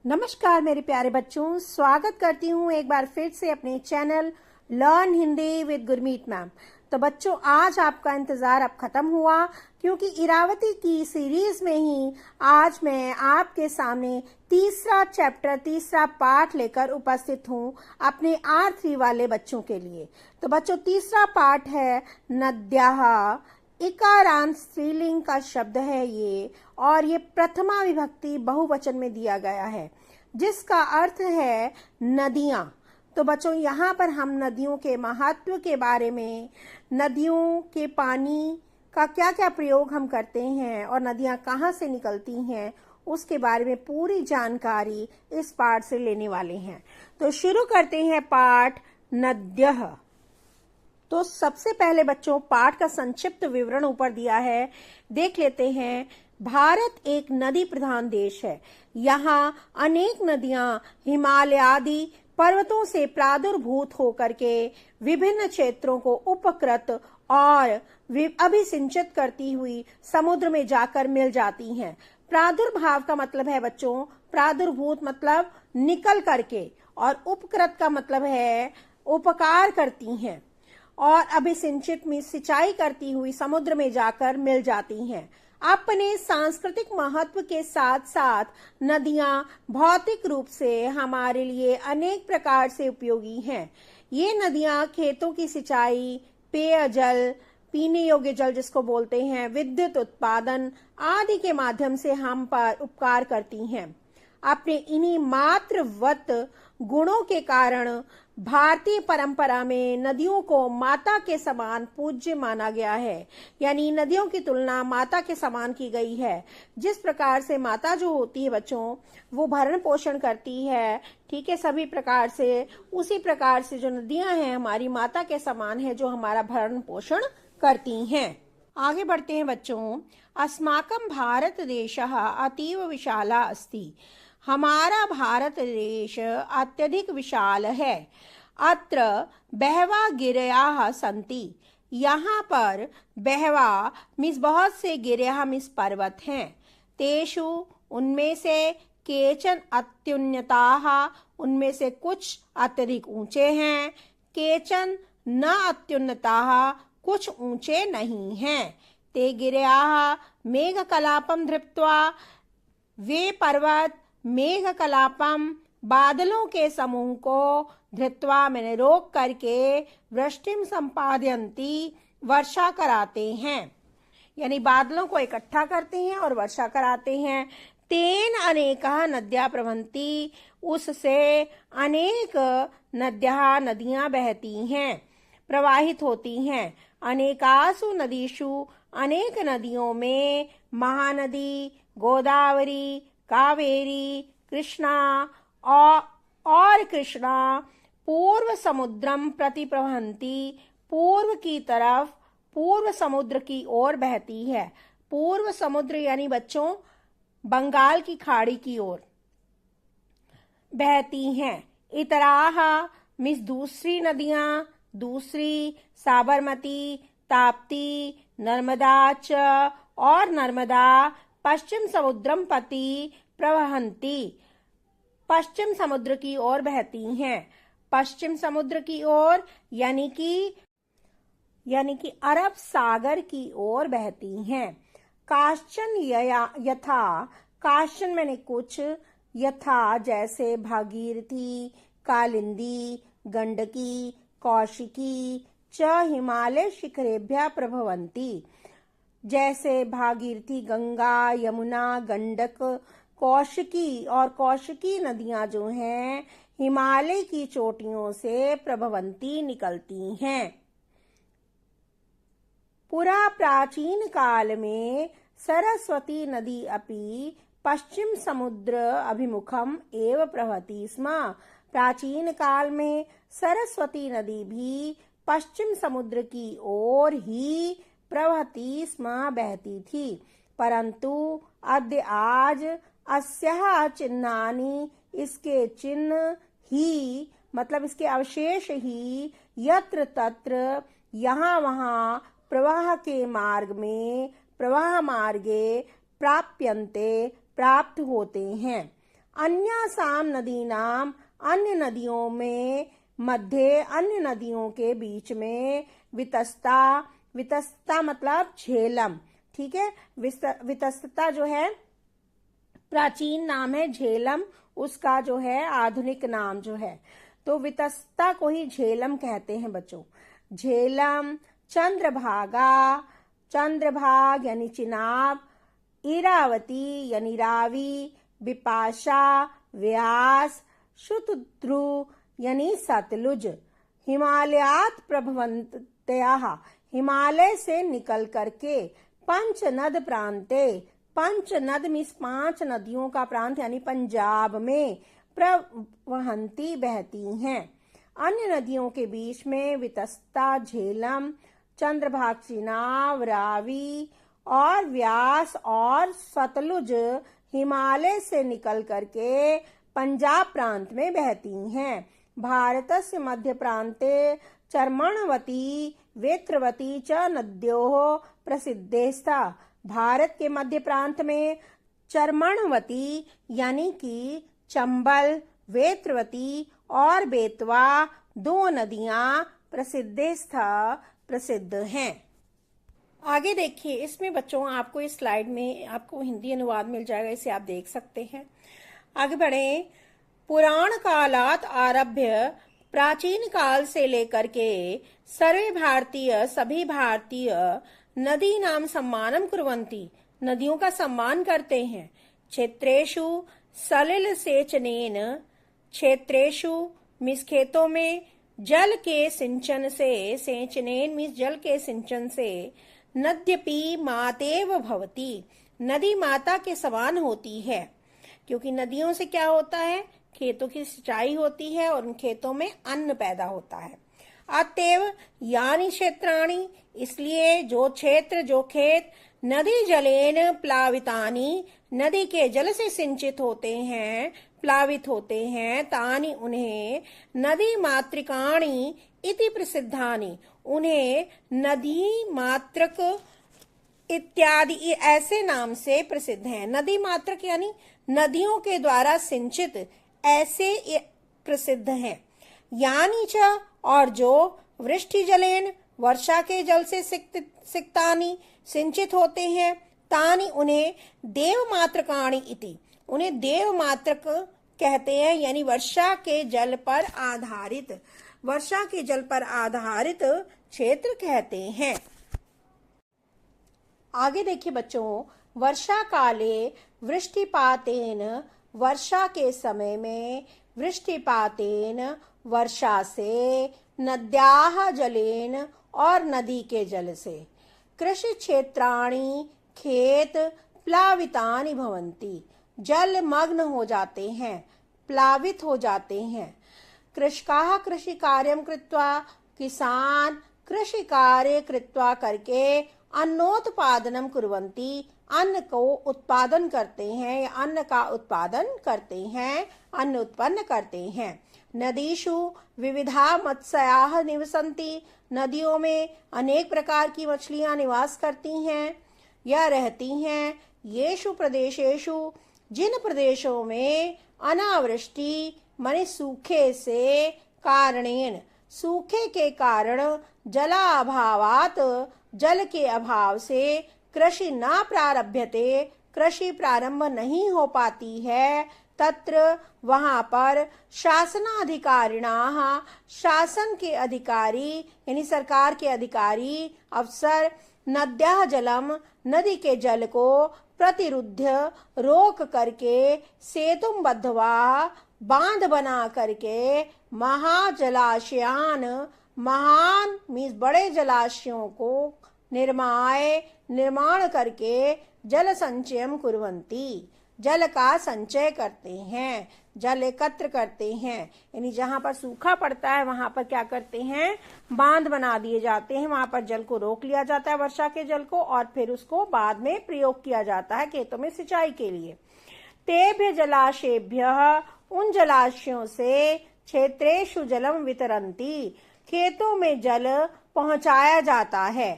नमस्कार मेरे प्यारे बच्चों, स्वागत करती हूँ एक बार फिर से अपने channel learn Hindi with Gurmeet ma'am. तो बच्चों, आज आपका इंतज़ार अब ख़त्म हुआ, क्योंकि इरावती की सीरीज़ में ही आज मैं आपके सामने तीसरा चैप्टर, तीसरा पाठ लेकर उपस्थित हूँ अपने R3 वाले बच्चों के लिए। तो बच्चों, तीसरा पाठ है नद्याः। इकारांत स्त्रीलिंग का शब्द है ये, और ये प्रथमा विभक्ति बहुवचन में दिया गया है, जिसका अर्थ है नदियाँ। तो बच्चों, यहाँ पर हम नदियों के महत्व के बारे में, नदियों के पानी का क्या क्या प्रयोग हम करते हैं और नदियाँ कहाँ से निकलती हैं, उसके बारे में पूरी जानकारी इस पाठ से लेने वाले हैं। तो शुरू करते हैं पाठ नद्यः। तो सबसे पहले बच्चों, पाठ का संक्षिप्त विवरण ऊपर दिया है, देख लेते हैं। भारत एक नदी प्रधान देश है। यहाँ अनेक नदियां हिमालय आदि पर्वतों से प्रादुर्भूत होकर के विभिन्न क्षेत्रों को उपकृत और अभिसिंचित करती हुई समुद्र में जाकर मिल जाती हैं। प्रादुर्भाव का मतलब है बच्चों, प्रादुर्भूत मतलब निकल करके, और उपकृत का मतलब है उपकार करती हैं, और अभिसिंचित में सिंचाई करती हुई समुद्र में जाकर मिल जाती हैं। अपने सांस्कृतिक महत्व के साथ साथ नदियां भौतिक रूप से हमारे लिए अनेक प्रकार से उपयोगी हैं। ये नदियां खेतों की सिंचाई, पेयजल, पीने योग्य जल जिसको बोलते हैं, विद्युत उत्पादन आदि के माध्यम से हम पर उपकार करती हैं। अपने इन्हीं मातृवत गुणों के कारण भारतीय परंपरा में नदियों को माता के समान पूज्य माना गया है। यानी नदियों की तुलना माता के समान की गई है। जिस प्रकार से माता जो होती है बच्चों, वो भरण पोषण करती है, ठीक है, सभी प्रकार से, उसी प्रकार से जो नदियां हैं हमारी माता के समान है, जो हमारा भरण पोषण करती हैं। आगे बढ़ते हैं बच्चों। अस्माकं भारत देशः अतीव विशाला अस्ति। हमारा भारत देश अत्यधिक विशाल है। अत्र बहवा गिरयाः सन्ति। यहाँ पर बहवा मीन्स बहुत से, गिरयाः मीन्स पर्वत हैं। तेषु उनमें से, केचन अत्युन्नताः उनमें से कुछ अत्यधिक ऊंचे हैं, केचन न अत्युन्नताः कुछ ऊंचे नहीं हैं। ते गिरयाः मेघकलापं धृत्वा। वे पर्वत मेघकलापम बादलों के समूह को धृत्वा मैंने रोक करके वृष्टिम संपादयन्ति वर्षा कराते हैं। यानी बादलों को इकट्ठा करते हैं और वर्षा कराते हैं। तेन अनेकः नद्याः प्रवहन्ति। उससे अनेक नद्याः नदियां बहती हैं, प्रवाहित होती हैं। अनेकासु नदीषु अनेक नदियों में महानदी, गोदावरी, कावेरी, कृष्णा और कृष्णा पूर्व समुद्रम प्रति प्रवहन्ति। पूर्व की तरफ, पूर्व समुद्र की ओर बहती है। पूर्व समुद्र यानी बच्चों बंगाल की खाड़ी की ओर बहती हैं। इतराह मीन्स दूसरी नदियां, दूसरी साबरमती, ताप्ती, नर्मदा च और नर्मदा पश्चिम समुद्रम प्रति प्रवहन्ति। पश्चिम समुद्र की ओर बहती हैं। पश्चिम समुद्र की ओर यानी कि अरब सागर की ओर बहती हैं। काश्चन यथा, काश्चन मैंने कुछ, यथा जैसे भागीरथी, कालिंदी, गंडकी, कौशिकी च हिमालय शिखरेभ्यः प्रभवन्ति। जैसे भागीरथी गंगा, यमुना, गंडक, कौशिकी, और कौशिकी नदियां जो हैं हिमालय की चोटियों से प्रभवंती निकलती हैं। पुरा प्राचीन काल में सरस्वती नदी अपि पश्चिम समुद्र अभिमुखम एव प्रवहति स्म। प्राचीन काल में सरस्वती नदी भी पश्चिम समुद्र की ओर ही प्रवहति स्म, बहती थी। परंतु अद्य आज अस्याः चिन्हानि, इसके चिन्ह ही मतलब इसके अवशेष ही, यत्र तत्र यहाँ वहाँ, प्रवाह के मार्ग में, प्रवाह मार्गे प्राप्यन्ते प्राप्त होते हैं। अन्यासाम नदीनाम, अन्य नदियों में, मध्य, अन्य नदियों के बीच में, वितस्ता, वितस्ता मतलब झेलम, ठीक है। वितस्ता जो है प्राचीन नाम है, झेलम उसका जो है आधुनिक नाम जो है, तो वितस्ता को ही झेलम कहते हैं बच्चों। झेलम, चंद्रभागा, चंद्रभाग यानी चिनाब, इरावती यानी रावी, बिपाशा, व्यास, शुतद्रु यानी सतलुज, हिमालयात प्रभवन्त्याः, हिमालय से निकल करके, पंचनद प्रांते, पंचनद मीन्स 5 नदियों का प्रांत यानी पंजाब में, प्रवहंती बहती हैं। अन्य नदियों के बीच में वितस्ता, झेलम, चंद्रभाग, चिनाब, रावी और व्यास और सतलुज हिमालय से निकल करके पंजाब प्रांत में बहती हैं। भारतस्य मध्य प्रांते चर्मणवती, वेत्रवती च नद्योः प्रसिद्धेस्ता, भारत के मध्य प्रांत में चर्मणवती यानी कि चंबल, वेत्रवती और बेतवा 2 नदियां प्रसिद्ध हैं। आगे देखिए, इसमें बच्चों आपको इस स्लाइड में आपको हिंदी अनुवाद मिल जाएगा, इसे आप देख सकते हैं। आगे बढ़े। पुराण कालात आरभ्य, प्राचीन काल से लेकर के सभी भारतीय नदी नाम सम्मानम कुर्वन्ति, नदियों का सम्मान करते हैं। क्षेत्रेषु सलिल सेचनेन, क्षेत्रेषु मीन्स खेतों में, जल के सिंचन से, सेचनेन मीन्स जल के सिंचन से, नद्यपि मातेव भवति, नदी माता के समान होती है। क्योंकि नदियों से क्या होता है, खेतों की सिंचाई होती है और उन खेतों में अन्न पैदा होता है। अतएव यानी क्षेत्राणि, इसलिए जो क्षेत्र, जो खेत, नदी जलेन प्लावितानि, नदी के जल से सिंचित होते हैं, प्लावित होते हैं, तानि उन्हें, नदी मातृकाणि इति प्रसिद्धानि, उन्हें नदी मात्रक इत्यादि ऐसे नाम से प्रसिद्ध हैं। नदी मात्रक यानी नदियों के द्वारा सिंचित, ऐसे प्रसिद्ध हैं। यानी च, और जो, वृष्टि जलेन, वर्षा के जल से सिक्तानि, सिंचित होते हैं, तानि उन्हें देव मात्रकाणि इति, उन्हें देव मात्रक कहते हैं, यानी वर्षा के जल पर आधारित, वर्षा के जल पर आधारित क्षेत्र कहते हैं। आगे देखिए बच्चों, वर्षा काले वृष्टिपातेन, वर्षा के समय में वृष्टिपातेन, वर्षा से, नद्याः जलेन और नदी के जल से, कृषि क्षेत्राणि, खेत, प्लावितानि भवन्ति, जल मग्न हो जाते हैं, प्लावित हो जाते हैं। कृषकाः कृषि कार्यं कृत्वा, किसान कृषि कार्य कृत्वा करके, अन्नोत्पादनम कुर्वन्ति, अन्न को उत्पादन करते हैं या अन्न का उत्पादन करते हैं, अन्न उत्पन्न करते हैं। नदीषु विविधा मत्स्याः निवसन्ति, नदियों में अनेक प्रकार की मछलियां निवास करती हैं या रहती हैं। येषु प्रदेशेषु, जिन प्रदेशों में अनावृष्टि माने सूखे से, कारणेन सूखे के कारण, जलाभावात जल के अभाव से, कृषि न प्रारभ्यते, कृषि प्रारंभ नहीं हो पाती है, तत्र वहां पर शासनाधिकारिणाः, शासन के अधिकारी यानी सरकार के अधिकारी, अफसर, नद्याः जलम, नदी के जल को, प्रतिरुद्ध रोक करके, सेतुम बद्धवा, बांध बना करके, महाजलाशयान, महान मीन्स बड़े जलाशयों को, निर्माण करके, जल संचयम कुर्वन्ति, जल का संचय करते हैं, जल एकत्र करते हैं। यानी जहां पर सूखा पड़ता है वहां पर क्या करते हैं, बांध बना दिए जाते हैं, वहां पर जल को रोक लिया जाता है, वर्षा के जल को, और फिर उसको बाद में प्रयोग किया जाता है खेतों में सिंचाई के लिए। तेभ्य जलाशेभ्यः, उन जलाशयों से, क्षेत्रेषु जलम वितरन्ति, खेतों में जल पहुंचाया जाता है।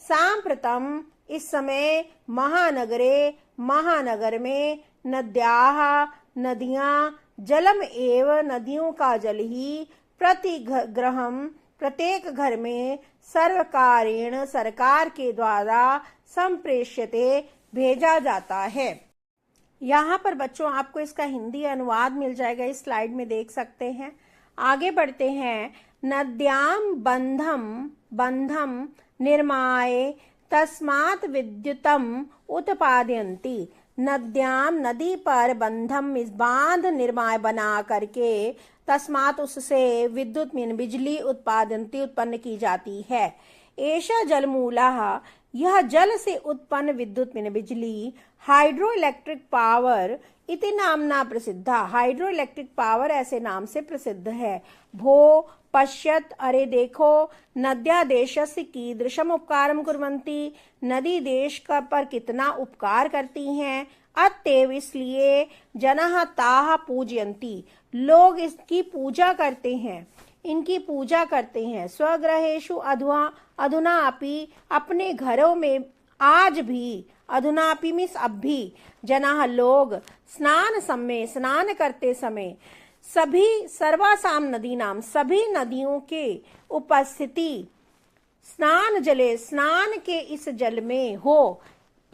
सांप्रतम, इस समय, महानगरे, महानगर में, नद्याः नदियां जलम एव, नदियों का जल ही प्रतिग्रहम, प्रत्येक घर में सर्वकारेण, सरकार के द्वारा संप्रेष्यते, भेजा जाता है। यहाँ पर बच्चों आपको इसका हिंदी अनुवाद मिल जाएगा, इस स्लाइड में देख सकते हैं। आगे बढ़ते हैं। नद्याम बंधम निर्माय तस्मात् विद्युतम उत्पादयन्ति। नद्याम, नदी पर, बंधम, बांध, निर्माय, बना करके, तस्मात्, उससे, विद्युत मीन बिजली, उत्पादयन्ति, उत्पन्न की जाती है। एषा जलमूलः, यह जल से उत्पन्न विद्युत मीन बिजली, हाइड्रो इलेक्ट्रिक पावर इति नामना प्रसिद्धा, हाइड्रो इलेक्ट्रिक पावर ऐसे नाम से प्रसिद्ध है। भो पश्यत, अरे देखो, नद्या देशस्य कीदृशम उपकारम कुर्वन्ति, नदी देश का पर कितना उपकार करती हैं। अतएव, इसलिए, जनः ताः पूजयन्ति, लोग इसकी पूजा करते हैं, इनकी पूजा करते हैं। स्वगृहेषु अधुना अपि, अपने घरों में आज भी, अधुना अपि मीन्स अब भी, जनाः लोग, स्नान समय, स्नान करते समय, सभी, सर्वासाम नदी नाम, सभी नदियों के उपस्थिति, स्नान जले, स्नान के इस जल में हो,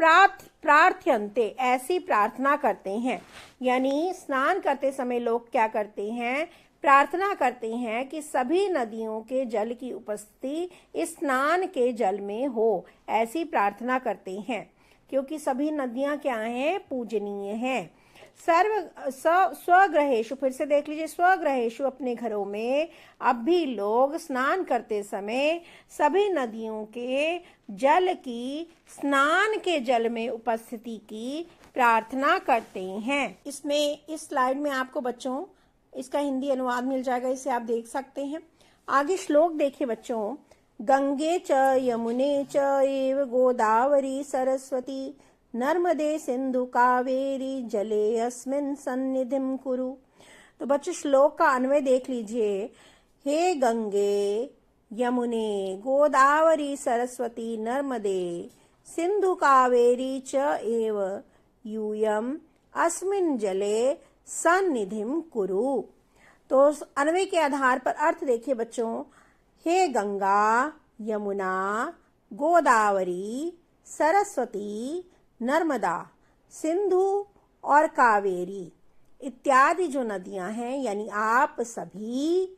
प्रार्थयन्ते, ऐसी प्रार्थना करते हैं। यानी स्नान करते समय लोग क्या करते हैं, प्रार्थना करते हैं कि सभी नदियों के जल की उपस्थिति स्नान के जल में हो, ऐसी प्रार्थना करते हैं, क्योंकि सभी नदियां क्या हैं, पूजनीय हैं। स्वगृहेषु, फिर से देख लीजिए, स्वगृहेषु, अपने घरों में, अब भी लोग स्नान करते समय सभी नदियों के जल की, स्नान के जल में उपस्थिति की प्रार्थना करते हैं। इसमें, इस स्लाइड में आपको बच्चों इसका हिंदी अनुवाद मिल जाएगा, इसे आप देख सकते हैं। आगे श्लोक देखिए बच्चों। गंगे च यमुने च एव गोदावरी सरस्वती नर्मदे सिंधु कावेरी जले अस्मिन् सन्निधिं कुरु। तो बच्चों श्लोक का अन्वय देख लीजिए। हे गंगे, यमुने, गोदावरी, सरस्वती, नर्मदे, सिंधु कावेरी च एव यूयम् अस्मिन् जले सन्निधिं कुरु। तो अन्वय के आधार पर अर्थ देखिए बच्चों। हे गंगा, यमुना, गोदावरी, सरस्वती, नर्मदा, सिंधु और कावेरी इत्यादि जो नदियां हैं, यानी आप सभी,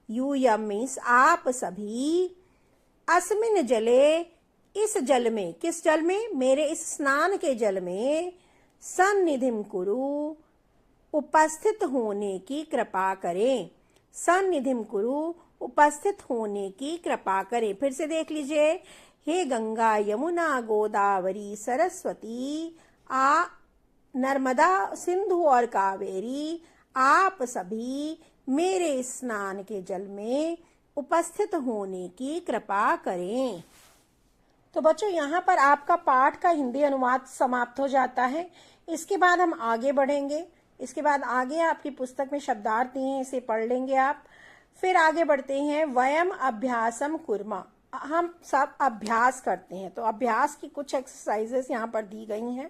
यूयम मीन्स आप सभी, अस्मिन जले, इस जल में, किस जल में, मेरे इस स्नान के जल में, सन्निधिम कुरु, उपस्थित होने की कृपा करें। सन्निधिम कुरु, उपस्थित होने की कृपा करें। फिर से देख लीजिए। हे गंगा, यमुना, गोदावरी, सरस्वती, नर्मदा, सिंधु और कावेरी, आप सभी मेरे स्नान के जल में उपस्थित होने की कृपा करें। तो बच्चों यहाँ पर आपका पाठ का हिंदी अनुवाद समाप्त हो जाता है। इसके बाद हम आगे बढ़ेंगे। इसके बाद आगे आपकी पुस्तक में शब्दार्थ दिए हैं, इसे पढ़ लेंगे आप। फिर आगे बढ़ते हैं। वयम अभ्यासम कुर्मा, हम सब अभ्यास करते हैं। तो अभ्यास की कुछ एक्सरसाइजेस यहाँ पर दी गई हैं।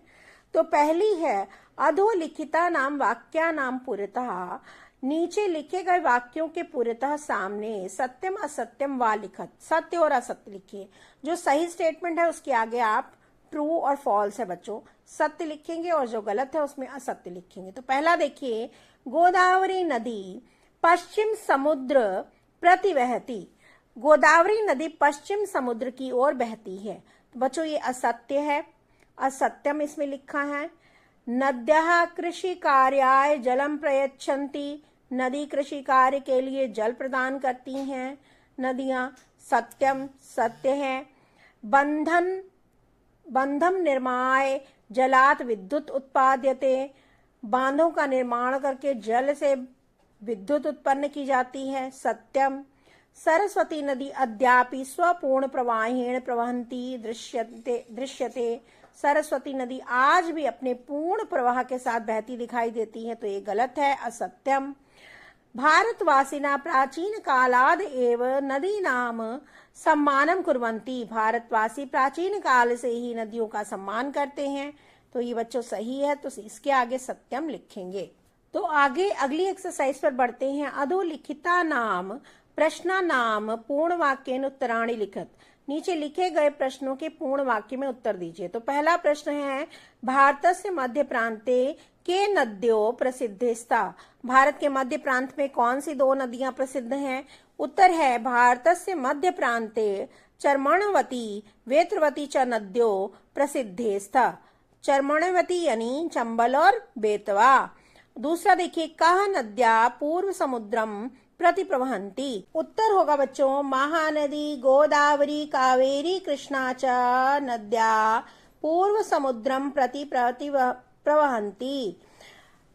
तो पहली है अधोलिखिता नाम वाक्या नाम पुरतः, नीचे लिखे गए वाक्यों के पुरतः सामने सत्यम असत्यम वा लिखत, सत्य और असत्य लिखिए। जो सही स्टेटमेंट है उसके आगे आप ट्रू और फॉल्स है बच्चों, सत्य लिखेंगे और जो गलत है उसमें असत्य लिखेंगे। तो पहला देखिए, गोदावरी नदी पश्चिम समुद्र प्रति बहती। गोदावरी नदी पश्चिम समुद्र की ओर बहती है। तो बच्चों ये असत्य है, असत्यम इसमें लिखा है। नद्यः कृषि कार्याय जलम प्रयच्छन्ति, नदी कृषि कार्य के लिए जल प्रदान करती हैं नदियां, सत्यम, सत्य है। बंधम निर्माय जलात विद्युत उत्पाद्यते, बांधों का निर्माण करके जल से विद्युत उत्पन्न की जाती है, सत्यम। सरस्वती नदी अद्यापि स्वपूर्ण प्रवाहेण प्रवहन्ति दृश्यते, सरस्वती नदी आज भी अपने पूर्ण प्रवाह के साथ बहती दिखाई देती है, तो ये गलत है, असत्यम। भारतवासिना प्राचीन कालाद एव नदी नाम सम्मानम कुर्वन्ति, भारतवासी प्राचीन काल से ही नदियों का सम्मान करते हैं, तो ये बच्चों सही है। तो इसके आगे सत्यम लिखेंगे। तो आगे अगली एक्सरसाइज पर बढ़ते हैं। अधोलिखिता नाम प्रश्ना नाम पूर्ण वाक्येन उत्तराणि लिखत। नीचे लिखे गए प्रश्नों के पूर्ण वाक्य में उत्तर दीजिए। तो पहला प्रश्न है, भारतस्य मध्य प्रांते के नद्यो प्रसिद्धेस्ता। भारत के मध्य प्रांत में कौन सी दो नदियां प्रसिद्ध हैं? उत्तर है, भारतस्य मध्य प्रांते चर्मणवती वेत्रवती च नद्यो प्रसिद्धेस्ता। चर्मणवती यानी चंबल और बेतवा। दूसरा देखिए, कह नद्या पूर्व समुद्रम प्रति प्रवहंती। उत्तर होगा बच्चों, महानदी गोदावरी कावेरी कृष्णा च नद्या पूर्व समुद्रम प्रति प्रवहंती।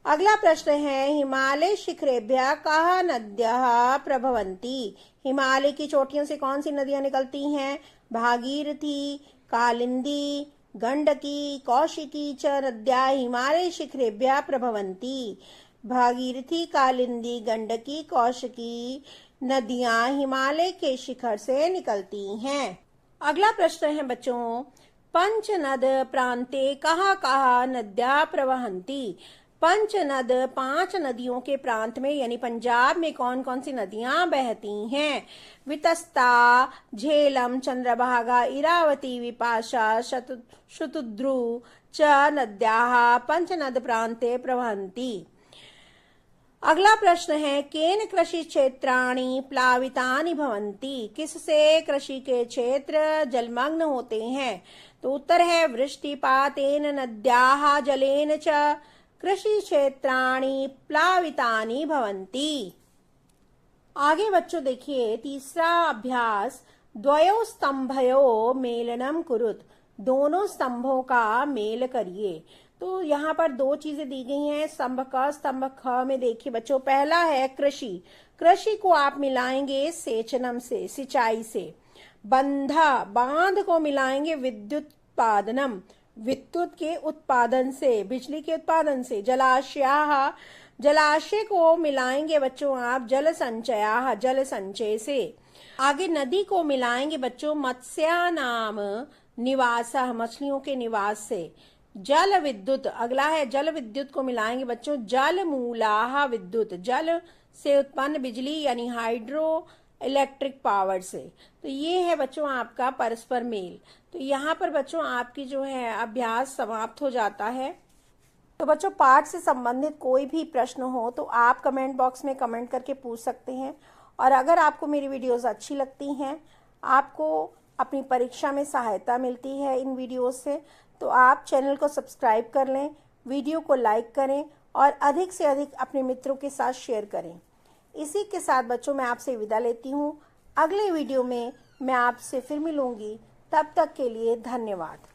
अगला प्रश्न है, हिमालय शिखरेभ्यः कः नद्यः प्रभवन्ति। हिमालय की चोटियों से कौन सी नदियां निकलती हैं? भागीरथी, कालिंदी, गंडकी, कौशिकी च नद्याः हिमालय शिखरेभ्यः प्रभवन्ति। भागीरथी, कालिंदी, गंडकी, कौशिकी नदियां हिमालय के शिखर से निकलती हैं। अगला प्रश्न है बच्चों, पंचनद प्रांते कहाँ कहाँ नद्याः प्रवहन्ति। पंचनद 5 नदियों के प्रांत में यानी पंजाब में कौन कौन सी नदियां बहती हैं? वितस्ता, झेलम, चंद्रभागा, इरावती, विपाशा, शतद्रु च नद्याः पंचनद प्रांते प्रवहन्ति। अगला प्रश्न है, केन कृषि क्षेत्राणि प्लावितानि भवन्ति। किससे कृषि के क्षेत्र जलमग्न होते हैं? तो उत्तर है, वृष्टिपातेन नद्याः जलेन च कृषि क्षेत्राणि प्लावितानि भवन्ति। आगे बच्चों देखिए, तीसरा अभ्यास, द्वयो स्तंभयो मेलनम कुरुत। दोनों स्तंभों का मेल करिए। तो यहाँ पर 2 चीजें दी गई हैं, स्तंभ क स्तंभ ख में। देखिए बच्चों, पहला है कृषि। कृषि को आप मिलाएंगे सेचनम से, सिंचाई से। बंधा, बांध को मिलाएंगे विद्युत उत्पादनम, विद्युत के उत्पादन से, बिजली के उत्पादन से। जलाशया, जलाशय को मिलाएंगे बच्चों आप जल संचया, जल संचय से। आगे नदी को मिलाएंगे बच्चों मत्स्यानाम निवास, मछलियों के निवास से। जल विद्युत, अगला है जल विद्युत को मिलाएंगे बच्चों जल मूलाहा विद्युत, जल से उत्पन्न बिजली यानी हाइड्रो इलेक्ट्रिक पावर से। तो ये है बच्चों आपका परस्पर मेल। तो यहाँ पर बच्चों आपकी जो है अभ्यास समाप्त हो जाता है। तो बच्चों पाठ से संबंधित कोई भी प्रश्न हो तो आप कमेंट बॉक्स में कमेंट करके पूछ सकते हैं। और अगर आपको मेरी वीडियोस अच्छी लगती हैं, आपको अपनी परीक्षा में सहायता मिलती है इन वीडियोस से, तो आप चैनल को सब्सक्राइब कर लें, वीडियो को लाइक करें और अधिक से अधिक अपने मित्रों के साथ शेयर करें। इसी के साथ बच्चों मैं आपसे विदा लेती हूँ। अगले वीडियो में मैं आपसे फिर मिलूंगी। तब तक के लिए धन्यवाद।